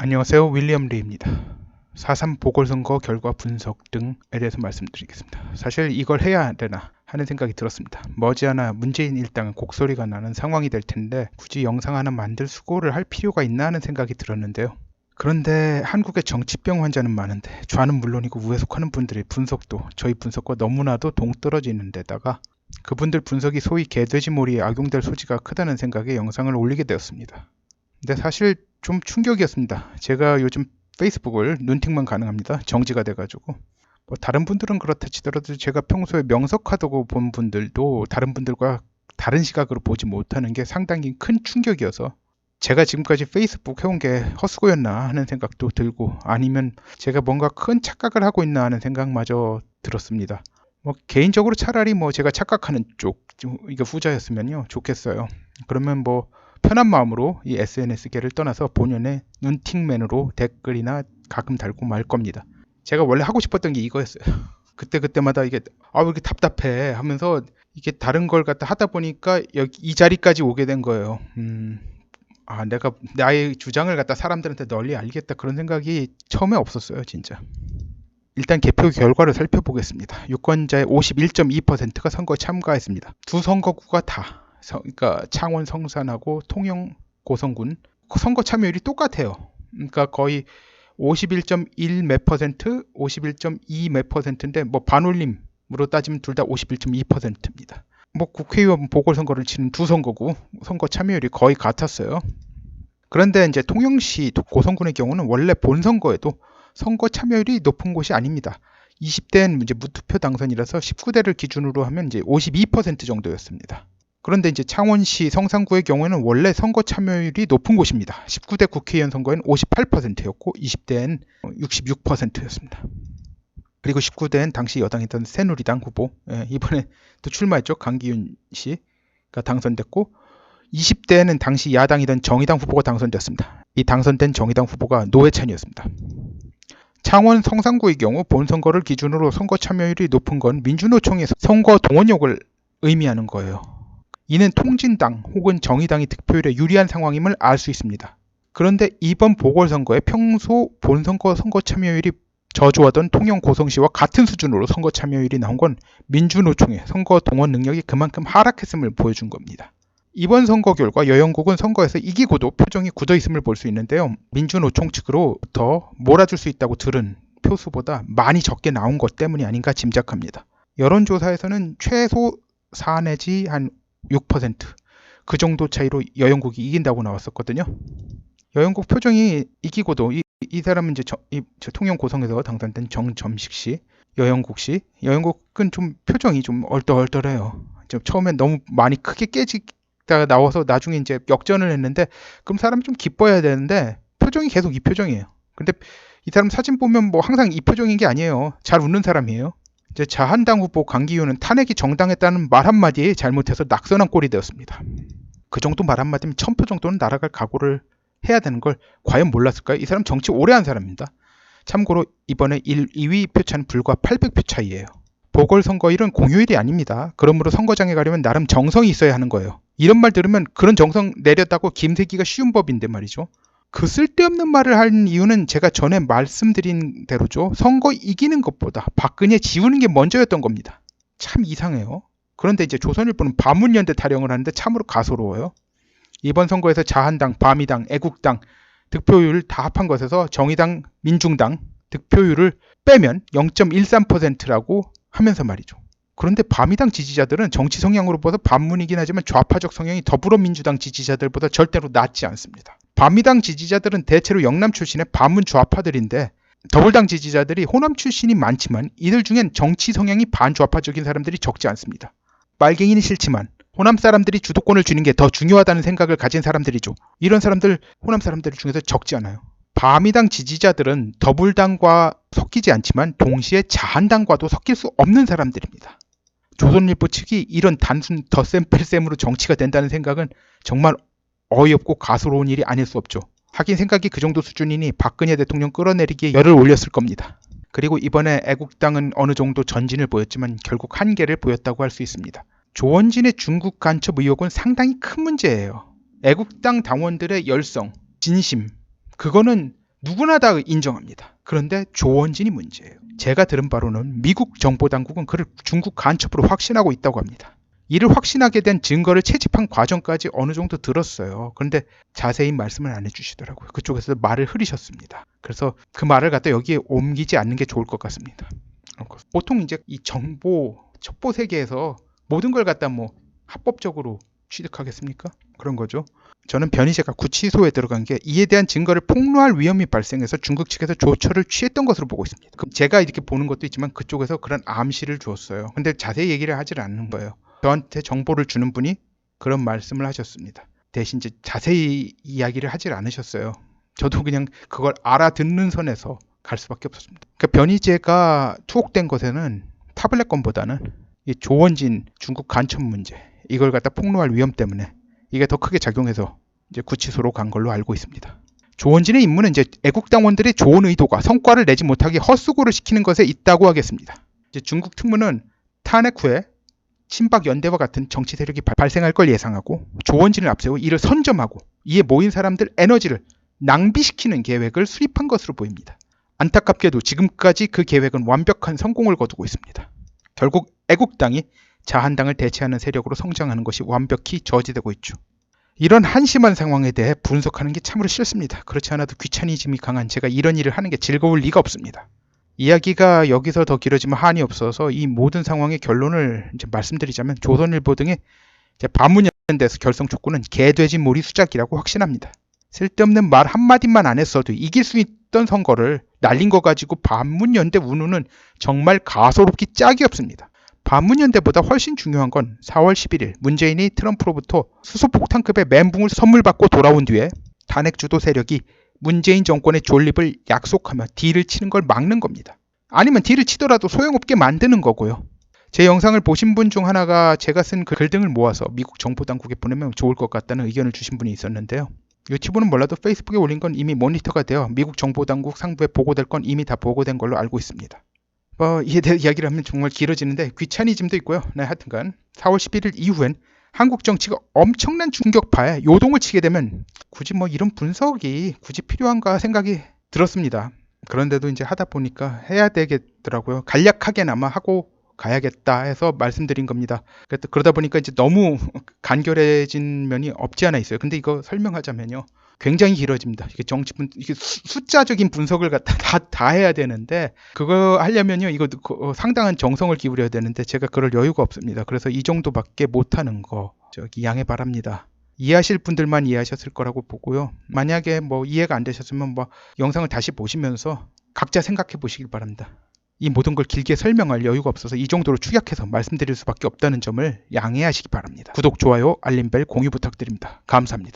안녕하세요. 윌리엄 리입니다. 4.3 보궐선거 결과 분석 등에 대해서 말씀드리겠습니다. 사실 이걸 해야 되나 하는 생각이 들었습니다. 머지않아 문재인 일당은 곡소리가 나는 상황이 될 텐데 굳이 영상 하나 만들 수고를 할 필요가 있나 하는 생각이 들었는데요. 그런데 한국의 정치병 환자는 많은데 좌는 물론이고 우에 속하는 분들의 분석도 저희 분석과 너무나도 동떨어지는 데다가 그분들 분석이 소위 개돼지몰이에 악용될 소지가 크다는 생각에 영상을 올리게 되었습니다. 근데 사실 좀 충격이었습니다. 제가 요즘 페이스북을 눈팅만 가능합니다. 정지가 돼가지고. 뭐 다른 분들은 그렇다 치더라도 제가 평소에 명석하다고 본 분들도 다른 분들과 다른 시각으로 보지 못하는 게 상당히 큰 충격이어서 제가 지금까지 페이스북 해온 게 헛수고였나 하는 생각도 들고 아니면 제가 뭔가 큰 착각을 하고 있나 하는 생각마저 들었습니다. 뭐 개인적으로 차라리 뭐 제가 착각하는 쪽 이거 후자였으면요 좋겠어요. 그러면 뭐 편한 마음으로 이 SNS계를 떠나서 본연의 눈팅맨으로 댓글이나 가끔 달고 말 겁니다. 제가 원래 하고 싶었던 게 이거였어요. 그때마다 이게 왜 이렇게 답답해 하면서 이게 다른 걸 갖다 하다 보니까 여기 이 자리까지 오게 된 거예요. 내가 나의 주장을 갖다 사람들한테 널리 알리겠다 그런 생각이 처음에 없었어요, 진짜. 일단 개표 결과를 살펴보겠습니다. 유권자의 51.2%가 선거에 참가했습니다. 두 선거구가 다 그러니까 창원 성산하고 통영 고성군 선거 참여율이 똑같아요. 그러니까 거의 51.1 몇 퍼센트, 51.2 몇 퍼센트인데 뭐 반올림으로 따지면 둘 다 51.2%입니다. 뭐 국회의원 보궐선거를 치는 두 선거구 선거 참여율이 거의 같았어요. 그런데 이제 통영시 고성군의 경우는 원래 본선거에도 선거 참여율이 높은 곳이 아닙니다. 20대는 이제 무투표 당선이라서 19대를 기준으로 하면 이제 52% 정도였습니다. 그런데 이제 창원시 성산구의 경우에는 원래 선거 참여율이 높은 곳입니다. 19대 국회의원 선거에는 58%였고 20대엔 66%였습니다. 그리고 19대엔 당시 여당이던 새누리당 후보, 이번에 또 출마했죠. 강기훈 씨가 당선됐고 20대에는 당시 야당이던 정의당 후보가 당선되었습니다. 이 당선된 정의당 후보가 노회찬이었습니다. 창원 성산구의 경우 본선거를 기준으로 선거 참여율이 높은 건 민주노총의 선거 동원력을 의미하는 거예요. 이는 통진당 혹은 정의당이 득표율에 유리한 상황임을 알 수 있습니다. 그런데 이번 보궐선거에 평소 본선거 선거 참여율이 저조하던 통영 고성시와 같은 수준으로 선거 참여율이 나온 건 민주노총의 선거 동원 능력이 그만큼 하락했음을 보여준 겁니다. 이번 선거 결과 여영국은 선거에서 이기고도 표정이 굳어 있음을 볼 수 있는데요. 민주노총 측으로부터 몰아줄 수 있다고 들은 표수보다 많이 적게 나온 것 때문이 아닌가 짐작합니다. 여론조사에서는 최소 4 내지 한 6% 그 정도 차이로 여영국이 이긴다고 나왔었거든요. 여영국 표정이 이기고도 이 사람은 이제 저 통영 고성에서 당선된 정점식 씨, 여영국 씨. 여영국은 좀 표정이 좀 얼떨얼떨해요. 처음엔 너무 많이 크게 깨지다가 나와서 나중에 이제 역전을 했는데 그럼 사람이 좀 기뻐해야 되는데 표정이 계속 이 표정이에요. 근데 이 사람 사진 보면 뭐 항상 이 표정인 게 아니에요. 잘 웃는 사람이에요. 이제 자한당 후보 강기훈은 탄핵이 정당했다는 말 한마디에 잘못해서 낙선한 꼴이 되었습니다. 그 정도 말 한마디면 1000표 정도는 날아갈 각오를 해야 되는 걸 과연 몰랐을까요? 이 사람 정치 오래 한 사람입니다. 참고로 이번에 2위 표차는 불과 800표 차이예요. 보궐선거일은 공휴일이 아닙니다. 그러므로 선거장에 가려면 나름 정성이 있어야 하는 거예요. 이런 말 들으면 그런 정성 내렸다고 김새기가 쉬운 법인데 말이죠. 그 쓸데없는 말을 한 이유는 제가 전에 말씀드린 대로죠. 선거 이기는 것보다 박근혜 지우는 게 먼저였던 겁니다. 참 이상해요. 그런데 이제 조선일보는 반문연대 타령을 하는데 참으로 가소로워요. 이번 선거에서 자한당, 바미당, 애국당 득표율 다 합한 것에서 정의당, 민중당 득표율을 빼면 0.13%라고 하면서 말이죠. 그런데 바미당 지지자들은 정치 성향으로 봐서 반문이긴 하지만 좌파적 성향이 더불어민주당 지지자들보다 절대로 낮지 않습니다. 바미당 지지자들은 대체로 영남 출신의 반문 좌파들인데 더불당 지지자들이 호남 출신이 많지만 이들 중엔 정치 성향이 반좌파적인 사람들이 적지 않습니다. 빨갱이는 싫지만 호남 사람들이 주도권을 쥐는 게 더 중요하다는 생각을 가진 사람들이죠. 이런 사람들 호남 사람들 중에서 적지 않아요. 바미당 지지자들은 더불당과 섞이지 않지만 동시에 자한당과도 섞일 수 없는 사람들입니다. 조선일보 측이 이런 단순 덧셈 뺄셈으로 정치가 된다는 생각은 정말 어이없고 가소로운 일이 아닐 수 없죠. 하긴 생각이 그 정도 수준이니 박근혜 대통령 끌어내리기에 열을 올렸을 겁니다. 그리고 이번에 애국당은 어느 정도 전진을 보였지만 결국 한계를 보였다고 할 수 있습니다. 조원진의 중국 간첩 의혹은 상당히 큰 문제예요. 애국당 당원들의 열성, 진심, 그거는 누구나 다 인정합니다. 그런데 조원진이 문제예요. 제가 들은 바로는 미국 정보당국은 그를 중국 간첩으로 확신하고 있다고 합니다. 이를 확신하게 된 증거를 채집한 과정까지 어느 정도 들었어요. 그런데 자세히 말씀을 안 해주시더라고요. 그쪽에서 말을 흐리셨습니다. 그래서 그 말을 갖다 여기에 옮기지 않는 게 좋을 것 같습니다. 보통 이제 이 정보 첩보 세계에서 모든 걸 갖다 뭐 합법적으로 취득하겠습니까? 그런 거죠. 저는 변희재가 구치소에 들어간 게 이에 대한 증거를 폭로할 위험이 발생해서 중국 측에서 조처를 취했던 것으로 보고 있습니다. 제가 이렇게 보는 것도 있지만 그쪽에서 그런 암시를 주었어요. 근데 자세히 얘기를 하질 않는 거예요. 저한테 정보를 주는 분이 그런 말씀을 하셨습니다. 대신 이제 자세히 이야기를 하질 않으셨어요. 저도 그냥 그걸 알아듣는 선에서 갈 수밖에 없었습니다. 그러니까 변희재가 투옥된 것에는 타블렛 건보다는 이 조원진 중국 간첩 문제 이걸 갖다 폭로할 위험 때문에 이게 더 크게 작용해서 이제 구치소로 간 걸로 알고 있습니다. 조원진의 임무는 이제 애국당원들의 좋은 의도가 성과를 내지 못하게 헛수고를 시키는 것에 있다고 하겠습니다. 이제 중국 특무는 탄핵 후에 친박 연대와 같은 정치 세력이 발생할 걸 예상하고 조원진을 앞세워 이를 선점하고 이에 모인 사람들 에너지를 낭비시키는 계획을 수립한 것으로 보입니다. 안타깝게도 지금까지 그 계획은 완벽한 성공을 거두고 있습니다. 결국 애국당이 자한당을 대체하는 세력으로 성장하는 것이 완벽히 저지되고 있죠. 이런 한심한 상황에 대해 분석하는 게 참으로 싫습니다. 그렇지 않아도 귀차니즘이 강한 제가 이런 일을 하는 게 즐거울 리가 없습니다. 이야기가 여기서 더 길어지면 한이 없어서 이 모든 상황의 결론을 이제 말씀드리자면 조선일보 등의 반문연대에서 결성 촉구는 개돼지 몰이 수작이라고 확신합니다. 쓸데없는 말 한마디만 안 했어도 이길 수 있던 선거를 날린 거 가지고 반문연대 운운은 정말 가소롭기 짝이 없습니다. 반문연대보다 훨씬 중요한 건 4월 11일 문재인이 트럼프로부터 수소폭탄급의 멘붕을 선물 받고 돌아온 뒤에 탄핵 주도 세력이 문재인 정권의 존립을 약속하며 딜을 치는 걸 막는 겁니다. 아니면 딜을 치더라도 소용없게 만드는 거고요. 제 영상을 보신 분 중 하나가 제가 쓴 글 등을 모아서 미국 정보당국에 보내면 좋을 것 같다는 의견을 주신 분이 있었는데요. 유튜브는 몰라도 페이스북에 올린 건 이미 모니터가 되어 미국 정보당국 상부에 보고될 건 이미 다 보고된 걸로 알고 있습니다. 이에 대해 이야기를 하면 정말 길어지는데 귀차니즘도 있고요. 네, 하여튼간 4월 11일 이후엔 한국 정치가 엄청난 충격파에 요동을 치게 되면 굳이 뭐 이런 분석이 굳이 필요한가 생각이 들었습니다. 그런데도 이제 하다 보니까 해야 되겠더라고요. 간략하게나마 하고 가야겠다 해서 말씀드린 겁니다. 그러다 보니까 이제 너무 간결해진 면이 없지 않아 있어요. 근데 이거 설명하자면요. 굉장히 길어집니다. 이게 이게 숫자적인 분석을 갖다 다 해야 되는데 그거 하려면요. 이거 상당한 정성을 기울여야 되는데 제가 그럴 여유가 없습니다. 그래서 이 정도밖에 못하는 거 양해 바랍니다. 이해하실 분들만 이해하셨을 거라고 보고요. 만약에 뭐 이해가 안 되셨으면 뭐 영상을 다시 보시면서 각자 생각해 보시길 바랍니다. 이 모든 걸 길게 설명할 여유가 없어서 이 정도로 축약해서 말씀드릴 수밖에 없다는 점을 양해하시기 바랍니다. 구독, 좋아요, 알림벨, 공유 부탁드립니다. 감사합니다.